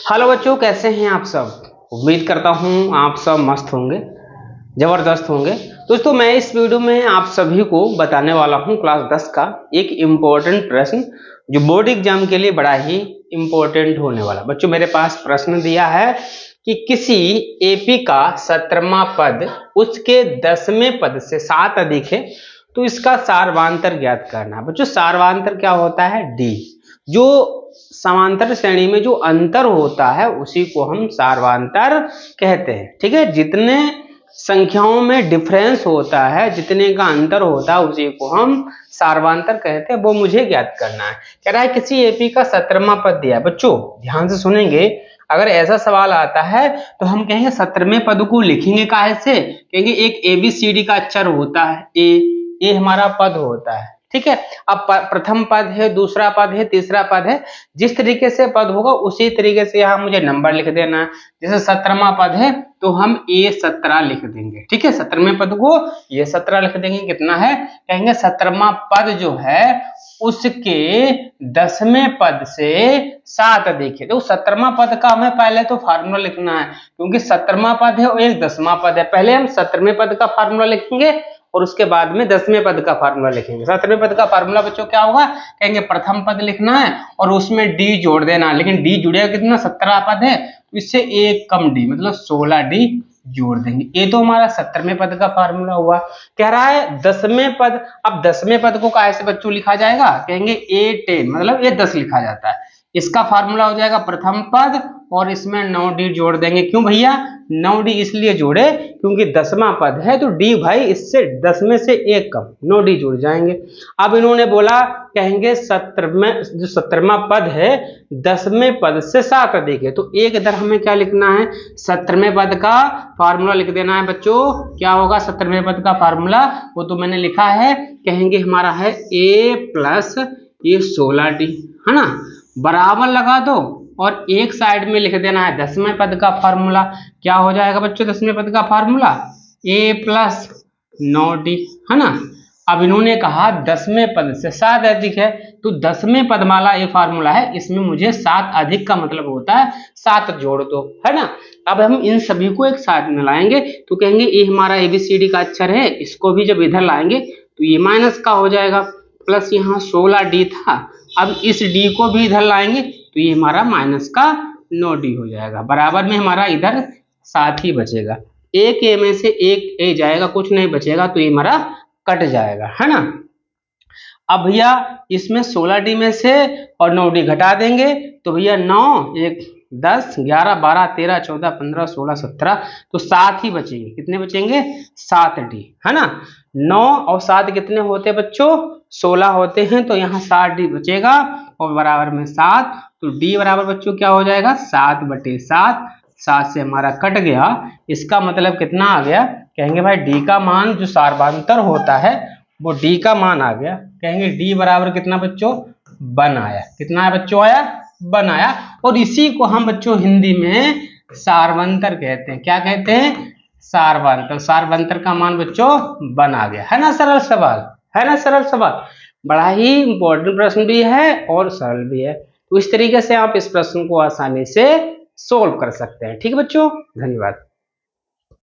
Hello बच्चों, कैसे हैं आप सब। उम्मीद करता हूं आप सब मस्त होंगे, जबरदस्त होंगे। दोस्तों, मैं इस वीडियो में आप सभी को बताने वाला हूं क्लास 10 का एक इम्पोर्टेंट प्रश्न जो बोर्ड एग्जाम के लिए बड़ा ही इम्पोर्टेंट होने वाला। बच्चों, मेरे पास प्रश्न दिया है कि किसी एपी का 17वां पद उसके 10वें पद से 7 अधिक है तो इसका सार्वधातुक ज्ञात करना है। बच्चों, सार्वधातुक क्या होता है? डी। जो समांतर श्रेणी में जो अंतर होता है उसी को हम सार्वधातुक कहते हैं। ठीक है, जितने संख्याओं में डिफरेंस होता है, जितने का अंतर होता है उसी को हम सार्वधातुक कहते हैं। वो मुझे ज्ञात करना है। कह रहा है किसी एपी का 17वां पद दिया है। बच्चों ध्यान से सुनेंगे, अगर ऐसा सवाल आता है तो हम कहेंगे 17वें पद को लिखेंगे काहे से? कहेंगे एक ABCD का अक्षर होता है, ए हमारा पद होता है। ठीक है, अब प्रथम पद है, दूसरा पद है, तीसरा पद है। जिस तरीके से पद होगा उसी तरीके से यहाँ मुझे नंबर लिख देना है। जैसे 17वां पद है तो हम A17 लिख देंगे। ठीक है, 17वें पद को A17 लिख देंगे। कितना है? कहेंगे 17वां पद जो है उसके 10वें पद से 7 अधिक है। तो 17वां पद का हमें पहले तो फार्मूला लिखना है, क्योंकि 17वां पद है और एक 10वां पद है। पहले हम 17वें पद का फार्मूला लिखेंगे और उसके बाद में 10वें पद का फार्मूला लिखेंगे। 17वें पद का फार्मूला बच्चों क्या होगा? कहेंगे प्रथम पद लिखना है और उसमें डी जोड़ देना। लेकिन डी जुड़ेगा कितना? 17 पद है तो इससे एक कम डी, मतलब 16 डी जोड़ देंगे। ये तो हमारा 17वें पद का फार्मूला हुआ। कह रहा है 10वें पद। अब 10वें पद को कैसे बच्चों लिखा जाएगा? कहेंगे A10, मतलब ये 10 लिखा जाता है। इसका फार्मूला हो जाएगा प्रथम पद और इसमें 9 डी जोड़ देंगे। क्यों भैया 9 डी? इसलिए जोड़े क्योंकि 10वां पद है तो डी भाई इससे 10 में से एक कम, 9 डी जुड़ जाएंगे। अब इन्होंने बोला, कहेंगे 17वां पद है 10वें पद से 7 अधिक है तो एक इधर हमें क्या लिखना है? 17वें पद का फार्मूला लिख देना है। बच्चों क्या होगा 17वें पद का फार्मूला? वो तो मैंने लिखा है। कहेंगे हमारा है A प्लस ये 16 डी, है ना, बराबर लगा दो और एक साइड में लिख देना है 10वें पद का फार्मूला। क्या हो जाएगा बच्चों 10वें पद का फार्मूला? A प्लस 9D, है ना। अब इन्होंने कहा 10वें पद से 7 अधिक है तो 10वें पद वाला ये फार्मूला है, इसमें मुझे 7 अधिक का मतलब होता है 7 जोड़ दो, है ना। अब हम इन सभी को एक साथ में लाएंगे तो कहेंगे ये हमारा ABCD का अक्षर है, इसको भी जब इधर लाएंगे तो ये माइनस का हो जाएगा, प्लस यहाँ 16D था। अब इस D को भी इधर लाएंगे तो ये हमारा माइनस का 9D हो जाएगा। बराबर में हमारा इधर 7 ही बचेगा। एक ए में से एक ए जाएगा, कुछ नहीं बचेगा तो ये हमारा कट जाएगा, है ना। अब भैया इसमें 16D में से और 9D घटा देंगे तो भैया 9, 1, 10, 11, 12, 13, 14, 15, 16, 17 तो 7 ही बचेंगे। कितने बचेंगे? 7D, है ना। 9 और 7 कितने होते बच्चों? 16 होते हैं तो यहाँ 7D बचेगा और बराबर में 7 तो D बराबर बच्चों क्या हो जाएगा? 7/7। 7 से हमारा कट गया। इसका मतलब कितना आ गया? कहेंगे भाई D का मान जो सार्वधातुक होता है वो D का मान आ गया। कहेंगे D बराबर कितना बच्चों? 1 आया। कितना है बच्चों? आया 1 आया। और इसी को हम बच्चों हिंदी में सार्वधातुक कहते हैं। क्या कहते हैं? सार्वधातुक। सार्वधातुक का मान बच्चों 1 आ गया, है ना। सरल सवाल है ना, सरल सवाल। बड़ा ही इंपॉर्टेंट प्रश्न भी है और सरल भी है। तो इस तरीके से आप इस प्रश्न को आसानी से सोल्व कर सकते हैं। ठीक है बच्चों, धन्यवाद।